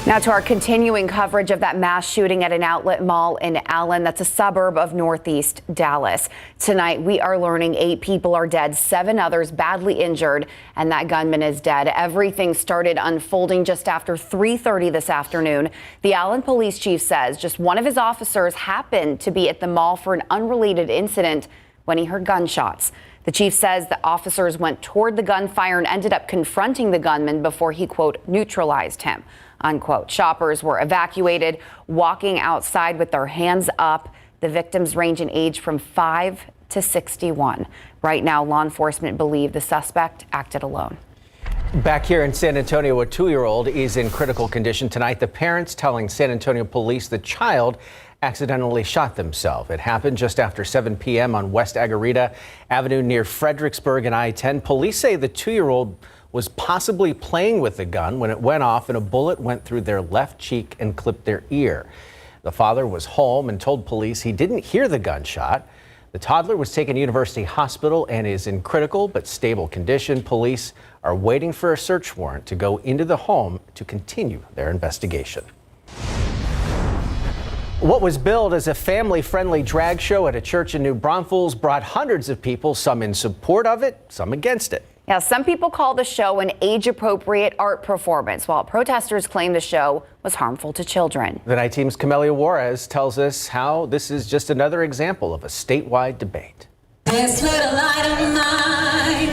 Now to our continuing coverage of that mass shooting at an outlet mall in Allen. That's a suburb of northeast Dallas. Tonight, we are learning 8 people are dead, 7 others badly injured, and that gunman is dead. Everything started unfolding just after 3:30 this afternoon. The Allen police chief says just one of his officers happened to be at the mall for an unrelated incident when he heard gunshots. The chief says the officers went toward the gunfire and ended up confronting the gunman before he, quote, neutralized him, unquote. Shoppers were evacuated, walking outside with their hands up. The victims range in age from 5 to 61. Right now, law enforcement believe the suspect acted alone. Back here in San Antonio, a 2-year-old is in critical condition tonight. The parents telling San Antonio police the child accidentally shot themselves. It happened just after 7 p.m. on West Agarita Avenue near Fredericksburg and I-10. Police say the 2-year-old was possibly playing with the gun when it went off and a bullet went through their left cheek and clipped their ear. The father was home and told police he didn't hear the gunshot. The toddler was taken to University Hospital and is in critical but stable condition. Police are waiting for a search warrant to go into the home to continue their investigation. What was billed as a family-friendly drag show at a church in New Braunfels brought hundreds of people, some in support of it, some against it. Yeah, some people call the show an age-appropriate art performance, while protesters claim the show was harmful to children. The Night Team's Camelia Juarez tells us how this is just another example of a statewide debate. This little light of mine,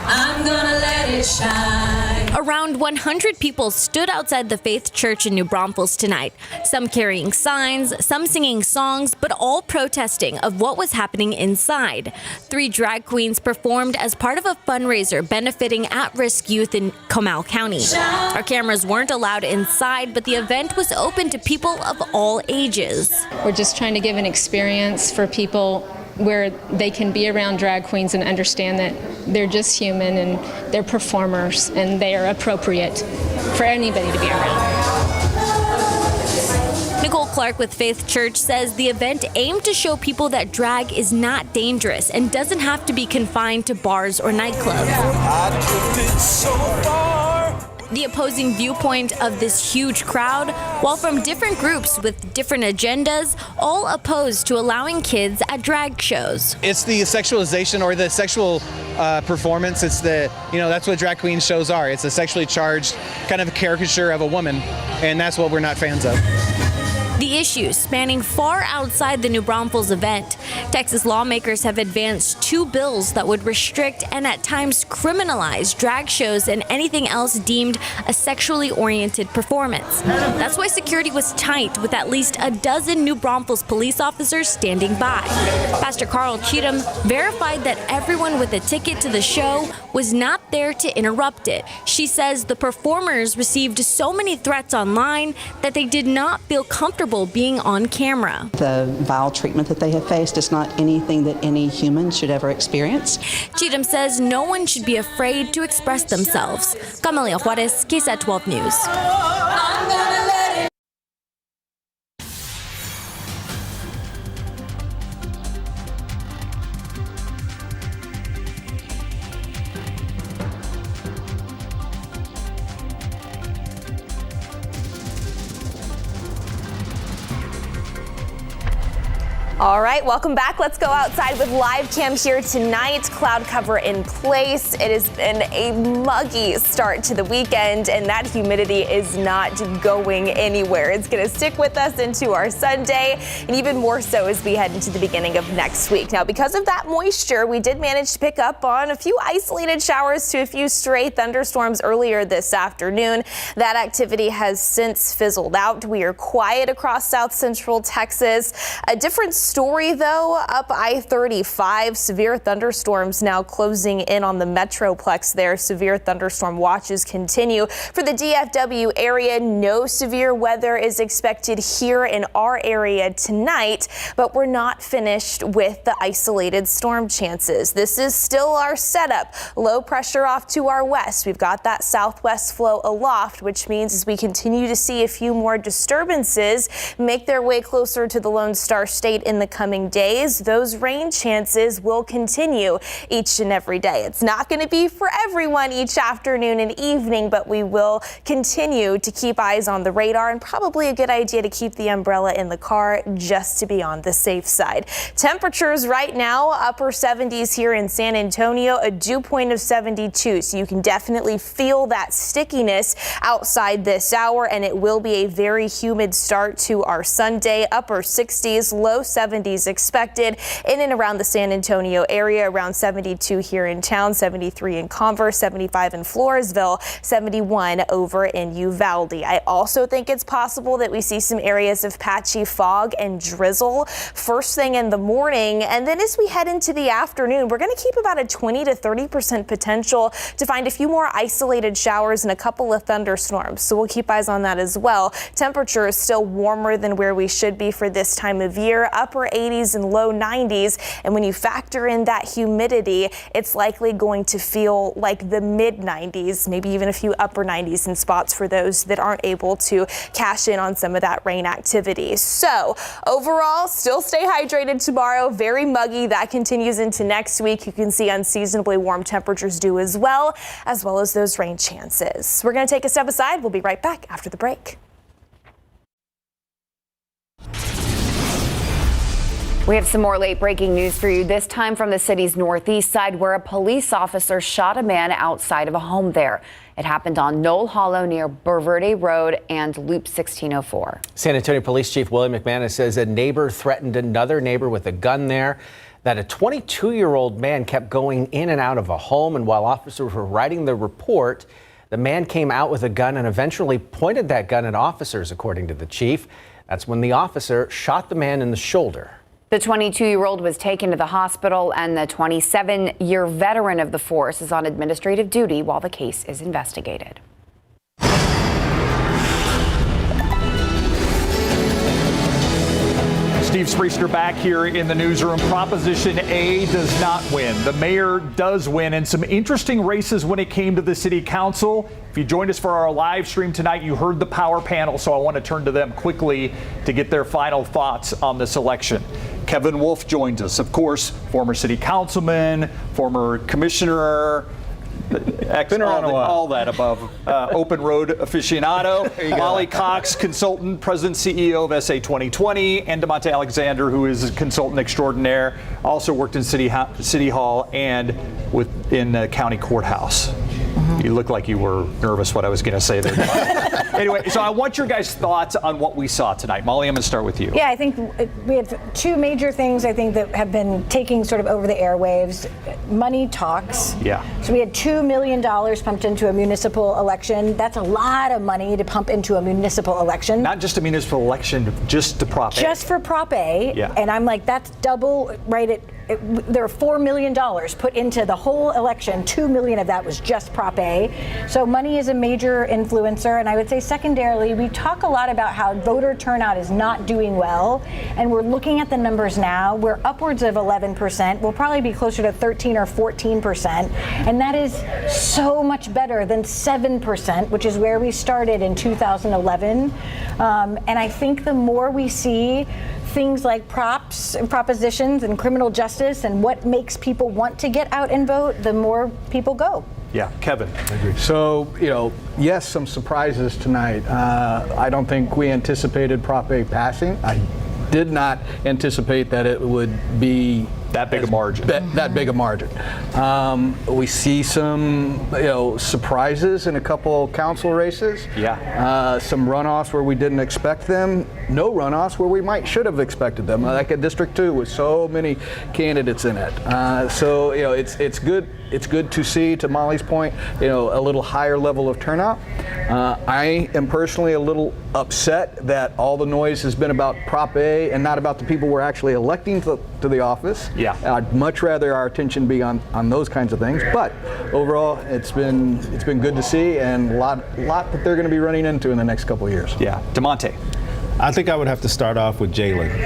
I'm gonna let it shine. Around 100 people stood outside the Faith Church in New Braunfels tonight, some carrying signs, some singing songs, but all protesting of what was happening inside. 3 drag queens performed as part of a fundraiser benefiting at-risk youth in Comal County. Our cameras weren't allowed inside, but the event was open to people of all ages. We're just trying to give an experience for people where they can be around drag queens and understand that they're just human and they're performers and they are appropriate for anybody to be around. Nicole Clark with Faith Church says the event aimed to show people that drag is not dangerous and doesn't have to be confined to bars or nightclubs. The opposing viewpoint of this huge crowd, while from different groups with different agendas, all opposed to allowing kids at drag shows. It's the sexualization or the sexual performance. It's that's what drag queen shows are. It's a sexually charged kind of a caricature of a woman, and that's what we're not fans of. The issues spanning far outside the New Braunfels event. Texas lawmakers have advanced 2 bills that would restrict and at times criminalize drag shows and anything else deemed a sexually oriented performance. That's why security was tight, with at least a dozen New Braunfels police officers standing by. Pastor Carl Cheatham verified that everyone with a ticket to the show was not there to interrupt it. She says the performers received so many threats online that they did not feel comfortable being on camera. The vile treatment that they have faced is not anything that any human should ever experience. Cheatham says no one should be afraid to express themselves. Camelia Juarez, KSAT 12 News. I'm gonna let it. All right, welcome back. Let's go outside with live cam here tonight. Cloud cover in place. It has been a muggy start to the weekend, and that humidity is not going anywhere. It's going to stick with us into our Sunday, and even more so as we head into the beginning of next week. Now, because of that moisture, we did manage to pick up on a few isolated showers to a few stray thunderstorms earlier this afternoon. That activity has since fizzled out. We are quiet across south central Texas. A different story, though, up I-35. Severe thunderstorms now closing in on the Metroplex there. Severe thunderstorm watches continue. For the DFW area, no severe weather is expected here in our area tonight, but we're not finished with the isolated storm chances. This is still our setup. Low pressure off to our west. We've got that southwest flow aloft, which means as we continue to see a few more disturbances make their way closer to the Lone Star State in in the coming days. Those rain chances will continue each and every day. It's not going to be for everyone each afternoon and evening, but we will continue to keep eyes on the radar, and probably a good idea to keep the umbrella in the car just to be on the safe side. Temperatures right now, upper 70s here in San Antonio, a dew point of 72. So you can definitely feel that stickiness outside this hour, and it will be a very humid start to our Sunday. Upper 60s, low 70s expected in and around the San Antonio area, around 72 here in town, 73 in Converse, 75 in Floresville, 71 over in Uvalde. I also think it's possible that we see some areas of patchy fog and drizzle first thing in the morning, and then as we head into the afternoon, we're going to keep about a 20 to 30% potential to find a few more isolated showers and a couple of thunderstorms. So we'll keep eyes on that as well. Temperature is still warmer than where we should be for this time of year, upper 80s and low 90s. And when you factor in that humidity, it's likely going to feel like the mid 90s, maybe even a few upper 90s in spots for those that aren't able to cash in on some of that rain activity. So overall, still stay hydrated tomorrow. Very muggy. That continues into next week. You can see unseasonably warm temperatures do as well as those rain chances. We're going to take a step aside. We'll be right back after the break. We have some more late breaking news for you, this time from the city's northeast side, where a police officer shot a man outside of a home there. It happened on Knoll Hollow near Burverde Road and Loop 1604. San Antonio Police Chief William McManus says a neighbor threatened another neighbor with a gun there, that a 22-year-old man kept going in and out of a home, and while officers were writing the report, the man came out with a gun and eventually pointed that gun at officers, according to the chief. That's when the officer shot the man in the shoulder. The 22-year-old was taken to the hospital, and the 27-year veteran of the force is on administrative duty while the case is investigated. Steve Spriester back here in the newsroom. Proposition A does not win. The mayor does win, and some interesting races when it came to the city council. If you joined us for our live stream tonight, you heard the power panel, so I want to turn to them quickly to get their final thoughts on this election. Kevin Wolf joins us, of course, former city councilman, former commissioner, all that above. Open road aficionado. Molly Cox, consultant, president, CEO of SA 2020, and DeMonte Alexander, who is a consultant extraordinaire, also worked in City Hall and in the county courthouse. You look like you were nervous what I was going to say there. Anyway, so I want your guys' thoughts on what we saw tonight. Molly, I'm going to start with you. Yeah, I think we have two major things, I think, that have been taking sort of over the airwaves. Money talks. Yeah. So we had $2 million pumped into a municipal election. That's a lot of money to pump into a municipal election. Not just a municipal election, just to Prop A. Just for Prop A. Yeah. And I'm like, that's double, right? There are $4 million put into the whole election. $2 million of that was just Prop A. So money is a major influencer. And I would say secondarily, we talk a lot about how voter turnout is not doing well. And we're looking at the numbers now. We're upwards of 11%. We'll probably be closer to 13 or 14%. And that is so much better than 7%, which is where we started in 2011. And I think the more we see things like propositions and criminal justice and what makes people want to get out and vote, the more people go. Yeah, Kevin. I agree. So, yes, some surprises tonight. I don't think we anticipated Prop A passing. I did not anticipate that it would be that big a margin. That big a margin. We see some, surprises in a couple council races. Yeah. Some runoffs where we didn't expect them. No runoffs where we should have expected them. Like at District 2 with so many candidates in it. So it's good. It's good to see, to Molly's point, a little higher level of turnout. I am personally a little upset that all the noise has been about Prop A and not about the people we're actually electing to the office. Yeah. I'd much rather our attention be on those kinds of things. But overall, it's been good to see, and a lot that they're going to be running into in the next couple of years. Yeah. DeMonte. I think I would have to start off with Jalen.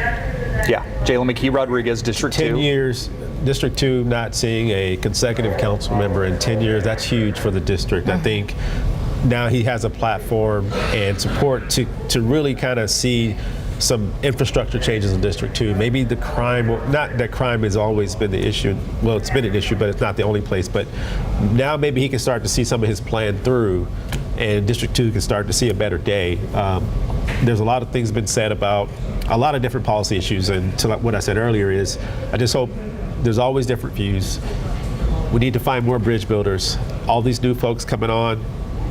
Yeah. Jalen McKee Rodriguez, District 2. 10 years, District 2 not seeing a consecutive council member in 10 years, that's huge for the district. I think now he has a platform and support to really kind of see some infrastructure changes in District 2. Maybe the crime, not that crime has always been the issue. Well, it's been an issue, but it's not the only place. But now maybe he can start to see some of his plan through, and District 2 can start to see a better day. There's a lot of things been said about a lot of different policy issues, and to what I said earlier is, I just hope there's always different views. We need to find more bridge builders. All these new folks coming on,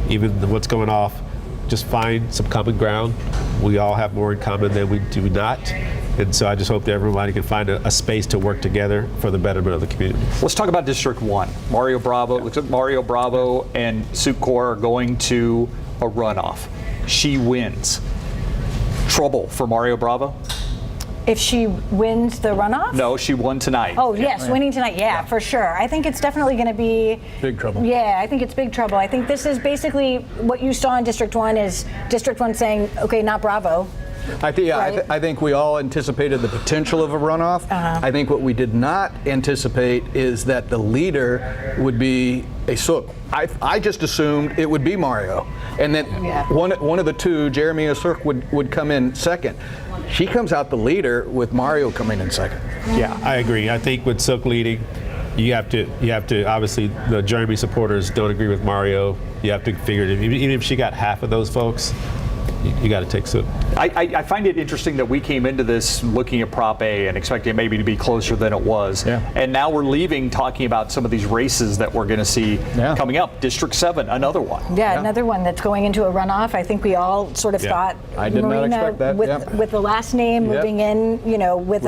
even what's going off, just find some common ground. We all have more in common than we do not. And so I just hope that everybody can find a space to work together for the betterment of the community. Let's talk about District 1. Mario Bravo, looks like Mario Bravo and Sucor are going to a runoff. She wins. Trouble for Mario Bravo? If she wins the runoff? No, she won tonight. Oh, yes, winning tonight. Yeah, for sure. I think it's definitely going to be big trouble. Yeah, I think it's big trouble. I think this is basically what you saw in District 1 is District 1 saying, okay, not Bravo. I think we all anticipated the potential of a runoff. I think what we did not anticipate is that the leader would be a Sook. I just assumed it would be Mario, and that one of the two, Jeremy or Sook, would come in second. She comes out the leader with Mario coming in second. Yeah, I agree. I think with Sook leading, you have to obviously the Jeremy supporters don't agree with Mario. You have to figure it. Even if she got half of those folks, you got to take Sook. I find it interesting that we came into this looking at Prop A and expecting it maybe to be closer than it was. Yeah. And now we're leaving talking about some of these races that we're going to see coming up. District 7, another one. Yeah, another one that's going into a runoff. I think we all sort of thought I did Marina not expect that. with the last name moving in, with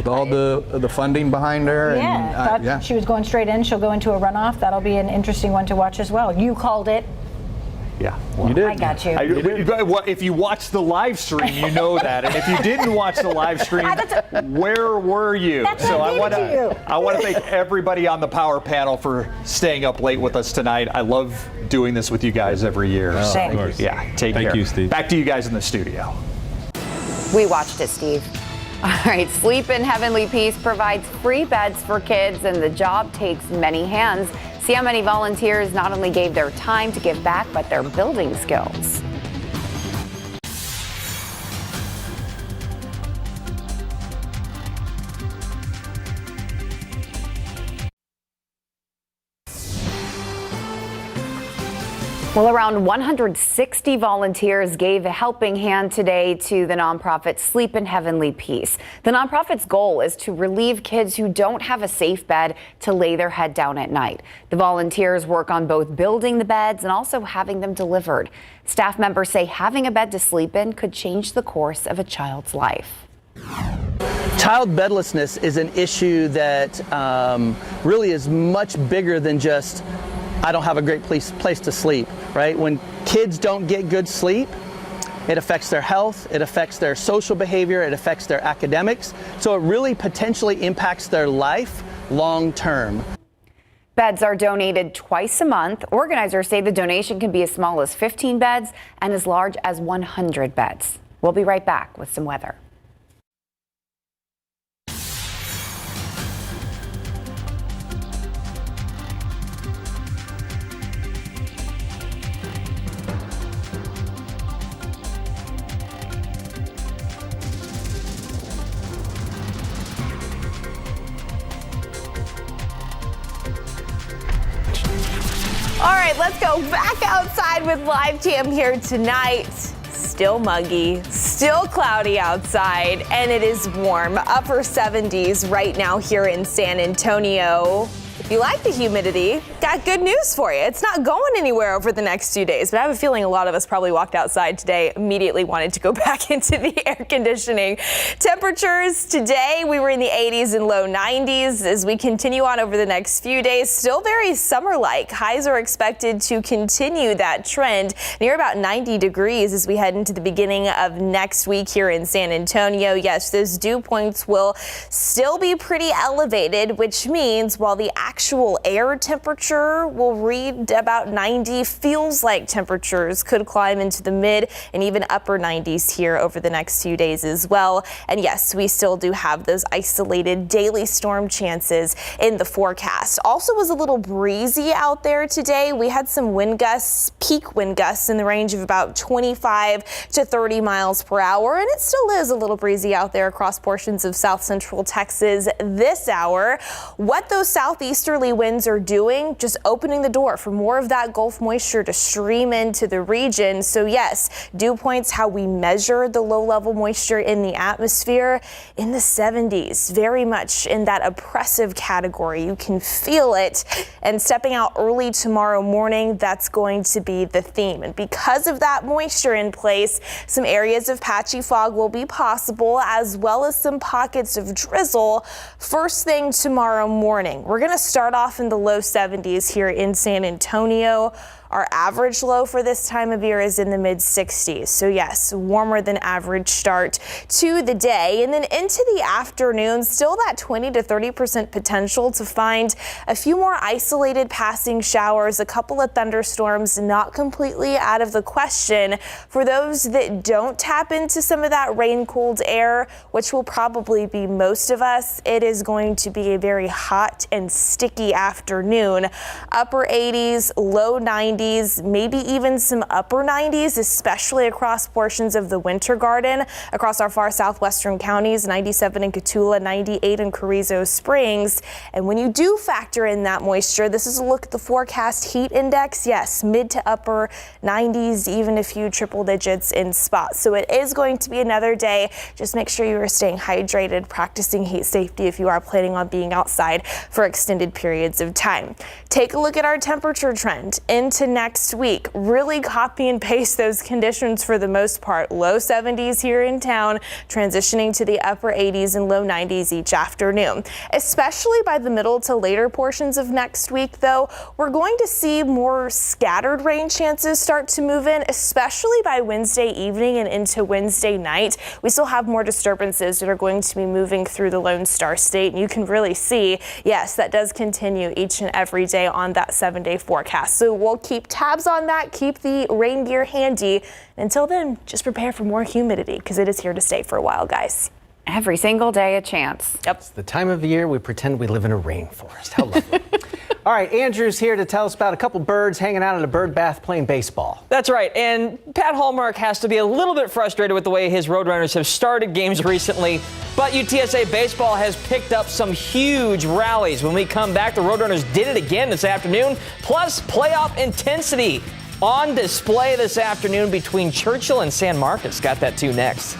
all the funding behind her. Yeah, and, thought she was going straight in. She'll go into a runoff. That'll be an interesting one to watch as well. You called it. Yeah, well, you did. I got you. If you watched the live stream, you know that, and if you didn't watch the live stream, where were you? So I want to thank everybody on the power panel for staying up late with us tonight. I love doing this with you guys every year. Thank you. Yeah, take care. Thank you, Steve. Back to you guys in the studio. We watched it, Steve. All right, Sleep in Heavenly Peace provides free beds for kids, and the job takes many hands. See how many volunteers not only gave their time to give back, but their building skills. Well, around 160 volunteers gave a helping hand today to the nonprofit Sleep in Heavenly Peace. The nonprofit's goal is to relieve kids who don't have a safe bed to lay their head down at night. The volunteers work on both building the beds and also having them delivered. Staff members say having a bed to sleep in could change the course of a child's life. Child bedlessness is an issue that really is much bigger than just I don't have a great place to sleep, right? When kids don't get good sleep, it affects their health, it affects their social behavior, it affects their academics. So it really potentially impacts their life long term. Beds are donated twice a month. Organizers say the donation can be as small as 15 beds and as large as 100 beds. We'll be right back with some weather. All right, let's go back outside with live cam here tonight. Still muggy, still cloudy outside, and it is warm. Upper 70s right now here in San Antonio. If you like the humidity, got good news for you. It's not going anywhere over the next 2 days, but I have a feeling a lot of us probably walked outside today, immediately wanted to go back into the air conditioning. Temperatures today, we were in the 80s and low 90s. As we continue on over the next few days, still very summer-like. Highs are expected to continue that trend near about 90 degrees as we head into the beginning of next week here in San Antonio. Yes, those dew points will still be pretty elevated, which means while the actual air temperature will read about 90. Feels like temperatures could climb into the mid and even upper 90s here over the next few days as well. And yes, we still do have those isolated daily storm chances in the forecast. Also was a little breezy out there today. We had some wind gusts, peak wind gusts in the range of about 25 to 30 miles per hour. And it still is a little breezy out there across portions of south central Texas this hour. What those southeasterly winds are doing, just opening the door for more of that Gulf moisture to stream into the region. So yes, dew points how we measure the low level moisture in the atmosphere in the 70s, very much in that oppressive category. You can feel it. And stepping out early tomorrow morning, that's going to be the theme. And because of that moisture in place, some areas of patchy fog will be possible, as well as some pockets of drizzle first thing tomorrow morning. We're going to start off in the low 70s here in San Antonio. Our average low for this time of year is in the mid 60s. So yes, warmer than average start to the day. And then into the afternoon, still that 20 to 30% potential to find a few more isolated passing showers, a couple of thunderstorms, not completely out of the question. For those that don't tap into some of that rain cooled air, which will probably be most of us, it is going to be a very hot and sticky afternoon. Upper 80s, low 90s. Maybe even some upper 90s, especially across portions of the Winter Garden, across our far southwestern counties, 97 in Cotulla, 98 in Carrizo Springs. And when you do factor in that moisture, this is a look at the forecast heat index. Yes, mid to upper 90s, even a few triple digits in spots. So it is going to be another day. Just make sure you are staying hydrated, practicing heat safety if you are planning on being outside for extended periods of time. Take a look at our temperature trend into next week. Really copy and paste those conditions for the most part. Low 70s here in town, transitioning to the upper 80s and low 90s each afternoon. Especially by the middle to later portions of next week, though, we're going to see more scattered rain chances start to move in, especially by Wednesday evening and into Wednesday night. We still have more disturbances that are going to be moving through the Lone Star State, and you can really see, yes, that does continue each and every day on that 7-day forecast. So we'll keep tabs on that, keep the rain gear handy. Until then, just prepare for more humidity because it is here to stay for a while, guys. Every single day a chance. Yep. It's the time of year we pretend we live in a rainforest. How lovely. All right, Andrew's here to tell us about a couple birds hanging out in a bird bath playing baseball. That's right, and Pat Hallmark has to be a little bit frustrated with the way his Roadrunners have started games recently, but UTSA baseball has picked up some huge rallies. When we come back, the Roadrunners did it again this afternoon, plus playoff intensity on display this afternoon between Churchill and San Marcos. Got that too next.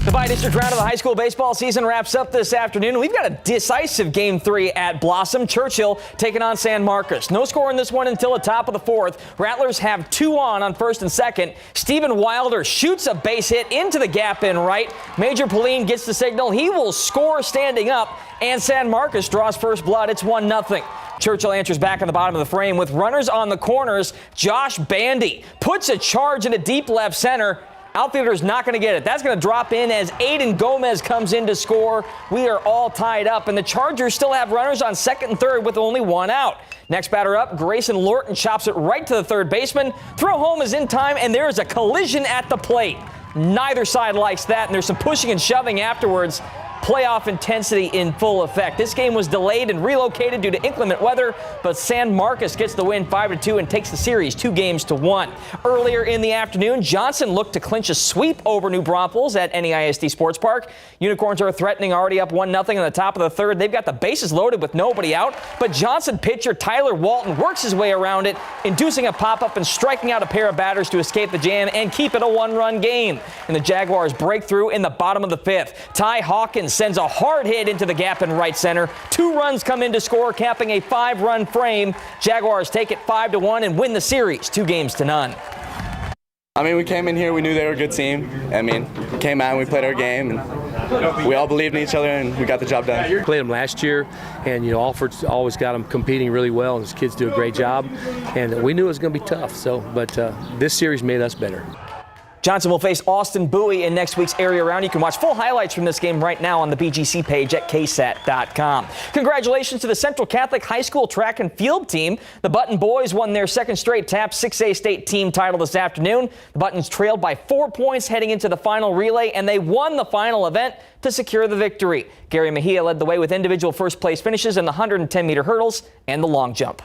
The bi-district round of the high school baseball season wraps up this afternoon. We've got a decisive Game 3 at Blossom. Churchill taking on San Marcos. No score in this one until the top of the fourth. Rattlers have 2 on first and second. Stephen Wilder shoots a base hit into the gap in right. Major Pauline gets the signal. He will score standing up, and San Marcos draws first blood. It's 1-0. Churchill answers back on the bottom of the frame with runners on the corners. Josh Bandy puts a charge into deep left center. Outfielder's not going to get it. That's going to drop in as Aiden Gomez comes in to score. We are all tied up, and the Chargers still have runners on second and third with only 1 out. Next batter up, Grayson Lorton chops it right to the third baseman. Throw home is in time, and there is a collision at the plate. Neither side likes that, and there's some pushing and shoving afterwards. Playoff intensity in full effect. This game was delayed and relocated due to inclement weather, but San Marcos gets the win 5-2 and takes the series 2-1. Earlier in the afternoon, Johnson looked to clinch a sweep over New Braunfels at NEISD Sports Park. Unicorns are threatening, already up 1-0 in the top of the third. They've got the bases loaded with nobody out, but Johnson pitcher Tyler Walton works his way around it, inducing a pop-up and striking out a pair of batters to escape the jam and keep it a 1-run game. And the Jaguars break through in the bottom of the fifth. Ty Hawkins sends a hard hit into the gap in right center. 2 runs come in to score, capping a 5-run frame. Jaguars take it 5-1 and win the series 2-0. I mean, we came in here, we knew they were a good team. I mean, we came out and we played our game, and we all believed in each other, and we got the job done. We played them last year, and Alford's always got them competing really well, and his kids do a great job. And we knew it was going to be tough. But this series made us better. Johnson will face Austin Bowie in next week's area round. You can watch full highlights from this game right now on the BGC page at ksat.com. Congratulations to the Central Catholic High School track and field team. The Button boys won their second straight TAP 6A state team title this afternoon. The Buttons trailed by 4 points heading into the final relay, and they won the final event to secure the victory. Gary Mejia led the way with individual first place finishes in the 110-meter hurdles and the long jump.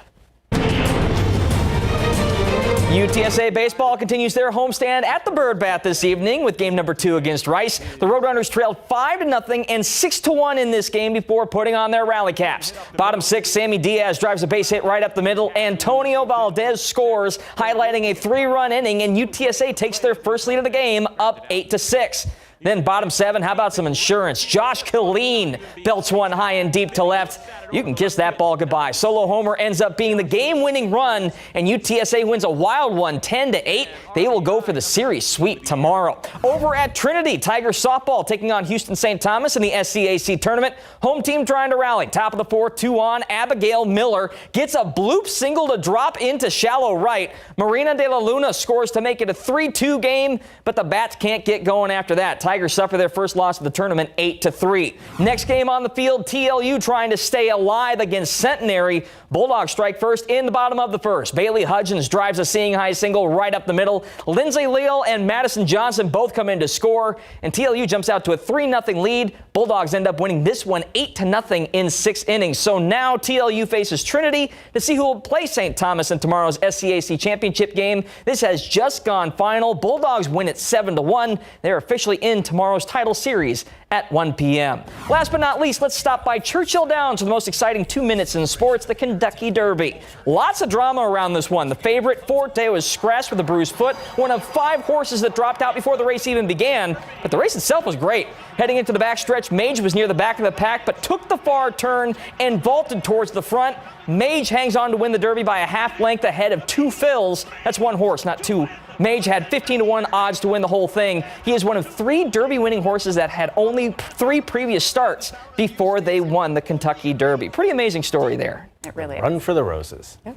UTSA baseball continues their homestand at the Bird Bath this evening with game number 2 against Rice. The Roadrunners trailed 5-0 and 6-1 in this game before putting on their rally caps. Bottom 6, Sammy Diaz drives a base hit right up the middle. Antonio Valdez scores, highlighting a 3-run inning, and UTSA takes their first lead of the game up 8-6. Then bottom 7, how about some insurance? Josh Killeen belts one high and deep to left. You can kiss that ball goodbye. Solo homer ends up being the game-winning run, and UTSA wins a wild one, 10-8. They will go for the series sweep tomorrow. Over at Trinity, Tiger softball taking on Houston St. Thomas in the SCAC tournament. Home team trying to rally. Top of the 4th, 2 on. Abigail Miller gets a bloop single to drop into shallow right. Marina de la Luna scores to make it a 3-2 game, but the Bats can't get going after that. Tigers suffer their first loss of the tournament, 8-3. Next game on the field, TLU trying to stay alive against Centenary. Bulldogs strike first in the bottom of the 1st. Bailey Hudgens drives a seeing high single right up the middle. Lindsay Leal and Madison Johnson both come in to score, and TLU jumps out to a 3-0 lead. Bulldogs end up winning this one 8-0 in 6 innings. So now TLU faces Trinity to see who will play St. Thomas in tomorrow's SCAC championship game. This has just gone final. Bulldogs win it 7-1. They're officially in tomorrow's title series at 1 p.m. Last but not least, let's stop by Churchill Downs for the most exciting 2 minutes in sports, the Kentucky Derby. Lots of drama around this one. The favorite, Forte, was scratched with a bruised foot, one of 5 horses that dropped out before the race even began, but the race itself was great. Heading into the backstretch, Mage was near the back of the pack, but took the far turn and vaulted towards the front. Mage hangs on to win the Derby by a half length ahead of 2 fills. That's 1 horse, not 2. Mage had 15-1 odds to win the whole thing. He is one of 3 Derby-winning horses that had only 3 previous starts before they won the Kentucky Derby. Pretty amazing story there. It really is. Run for the roses. Yep.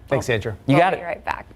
Thanks, Andrew. You got it. We'll be right back.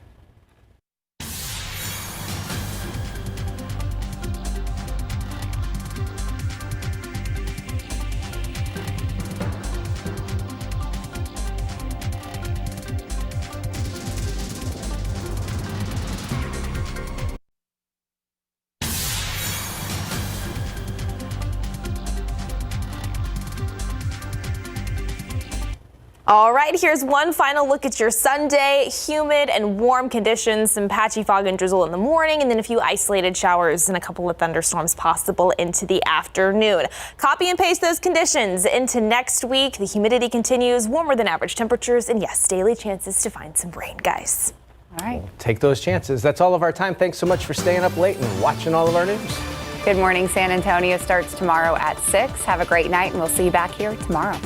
All right, here's one final look at your Sunday. Humid and warm conditions, some patchy fog and drizzle in the morning, and then a few isolated showers and a couple of thunderstorms possible into the afternoon. Copy and paste those conditions into next week. The humidity continues, warmer than average temperatures, and yes, daily chances to find some rain, guys. All right. Take those chances. That's all of our time. Thanks so much for staying up late and watching all of our news. Good morning. San Antonio starts tomorrow at 6. Have a great night, and we'll see you back here tomorrow.